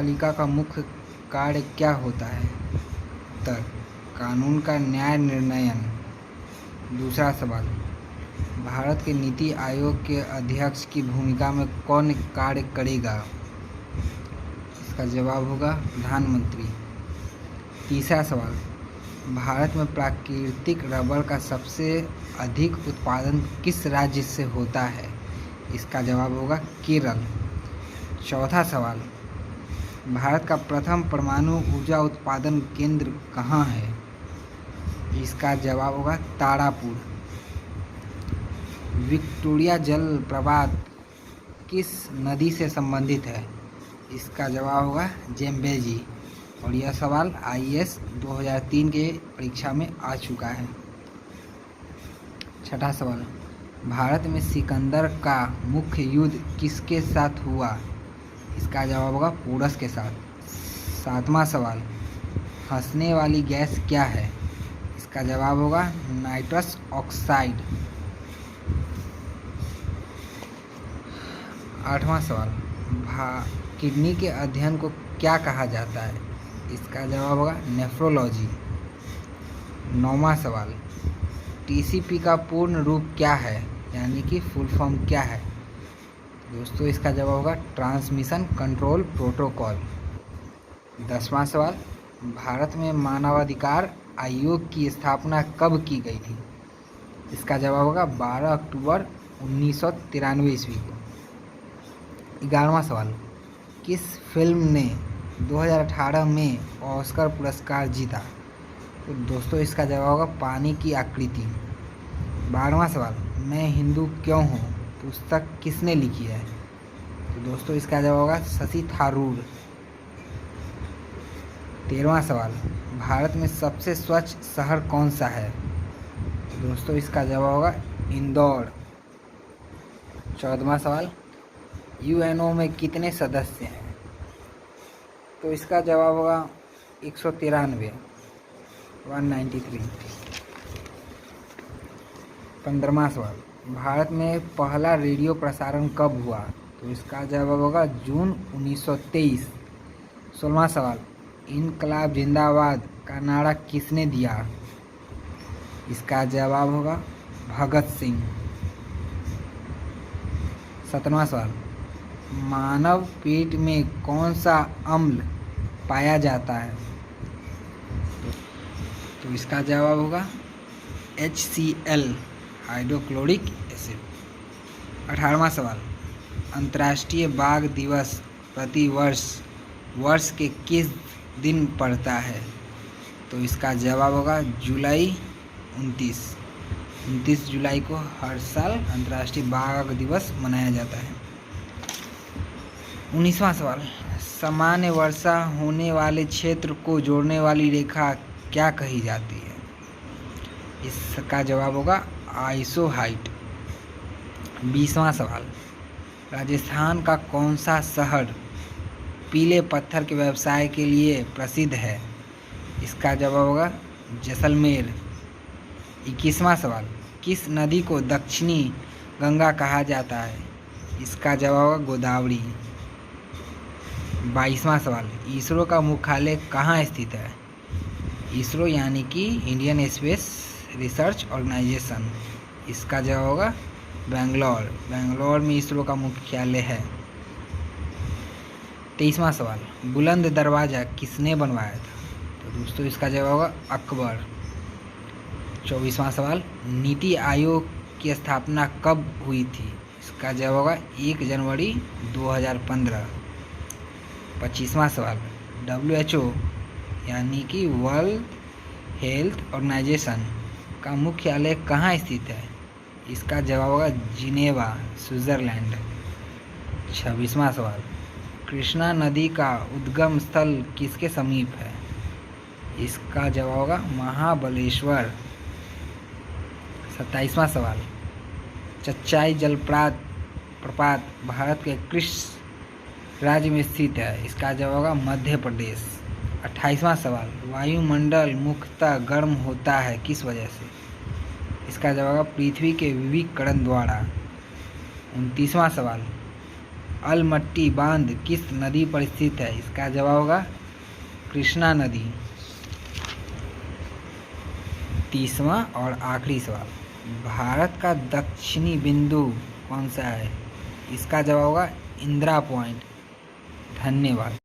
न्यायपालिका का मुख्य कार्य क्या होता है? उत्तर, कानून का न्याय निर्णयन। दूसरा सवाल, भारत के नीति आयोग के अध्यक्ष की भूमिका में कौन कार्य करेगा? इसका जवाब होगा प्रधानमंत्री। तीसरा सवाल, भारत में प्राकृतिक रबर का सबसे अधिक उत्पादन किस राज्य से होता है? इसका जवाब होगा केरल। चौथा सवाल, भारत का प्रथम परमाणु ऊर्जा उत्पादन केंद्र कहाँ है? इसका जवाब होगा तारापुर। विक्टोरिया जलप्रपात किस नदी से संबंधित है? इसका जवाब होगा जेम्बेजी। और यह सवाल आईएएस 2003 के परीक्षा में आ चुका है। छठा सवाल, भारत में सिकंदर का मुख्य युद्ध किसके साथ हुआ? इसका जवाब होगा पोरस के साथ। सातवां सवाल, हंसने वाली गैस क्या है? इसका जवाब होगा नाइट्रस ऑक्साइड। आठवां सवाल, किडनी के अध्ययन को क्या कहा जाता है? इसका जवाब होगा नेफ्रोलॉजी। नौवां सवाल, टीसीपी का पूर्ण रूप क्या है, यानी कि फुल फॉर्म क्या है? दोस्तों इसका जवाब होगा ट्रांसमिशन कंट्रोल प्रोटोकॉल। 10वां सवाल, भारत में मानवाधिकार आयोग की स्थापना कब की गई थी? इसका जवाब होगा 12 अक्टूबर 1993 ईस्वी को। 11वां सवाल, किस फिल्म ने 2018 में ऑस्कर पुरस्कार जीता? तो दोस्तों इसका जवाब होगा पानी की आकृति। 12वां सवाल, मैं हिंदू क्यों हूँ पुस्तक किसने लिखी है? तो दोस्तों इसका जवाब होगा शशि थरूर। 13वां सवाल, भारत में सबसे स्वच्छ शहर कौन सा है? तो दोस्तों इसका जवाब होगा इंदौर। 14वां सवाल, यूएनओ में कितने सदस्य हैं? तो इसका जवाब होगा 193, 193। 15वां सवाल, भारत में पहला रेडियो प्रसारण कब हुआ? तो इसका जवाब होगा जून 1923। 16वां सवाल, इनकलाब जिंदाबाद का नारा किसने दिया? इसका जवाब होगा भगत सिंह। 17वां सवाल, मानव पेट में कौन सा अम्ल पाया जाता है? तो इसका जवाब होगा HCl, हाइड्रोक्लोरिक एसिड। 18वां सवाल, अंतर्राष्ट्रीय बाघ दिवस प्रति वर्ष के किस दिन पड़ता है? तो इसका जवाब होगा जुलाई 29 जुलाई को हर साल अंतर्राष्ट्रीय बाघ दिवस मनाया जाता है। 19वां सवाल, सामान्य वर्षा होने वाले क्षेत्र को जोड़ने वाली रेखा क्या कही जाती है? इसका जवाब होगा आइसो हाइट। 20वां सवाल, राजस्थान का कौन सा शहर पीले पत्थर के व्यवसाय के लिए प्रसिद्ध है? इसका जवाब होगा जैसलमेर। 21वां सवाल, किस नदी को दक्षिणी गंगा कहा जाता है? इसका जवाब होगा गोदावरी। 22वां सवाल, इसरो का मुख्यालय कहाँ स्थित है? इसरो यानी कि इंडियन स्पेस रिसर्च ऑर्गेनाइजेशन, इसका जवाब होगा बेंगलोर में इसरो का मुख्यालय है। 23वां सवाल, बुलंद दरवाज़ा किसने बनवाया था? तो दोस्तों इसका जवाब होगा अकबर। 24वां सवाल, नीति आयोग की स्थापना कब हुई थी? इसका जवाब होगा 1 जनवरी 2015। 25वां सवाल, WHO यानी कि वर्ल्ड हेल्थ ऑर्गेनाइजेशन का मुख्यालय कहाँ स्थित है? इसका जवाब होगा जिनेवा, स्विट्जरलैंड। 26वां सवाल, कृष्णा नदी का उद्गम स्थल किसके समीप है? इसका जवाब होगा महाबलेश्वर। 27वां सवाल, चच्चाई जलप्रपात भारत के किस राज्य में स्थित है? इसका जवाब होगा मध्य प्रदेश। 28वां सवाल, वायुमंडल मुख्यतः गर्म होता है किस वजह से? इसका जवाब होगा पृथ्वी के विकिरण द्वारा। 29वां सवाल, अलमट्टी बांध किस नदी पर स्थित है? इसका जवाब होगा कृष्णा नदी। 30वां और आखिरी सवाल, भारत का दक्षिणी बिंदु कौन सा है? इसका जवाब होगा इंदिरा पॉइंट। धन्यवाद।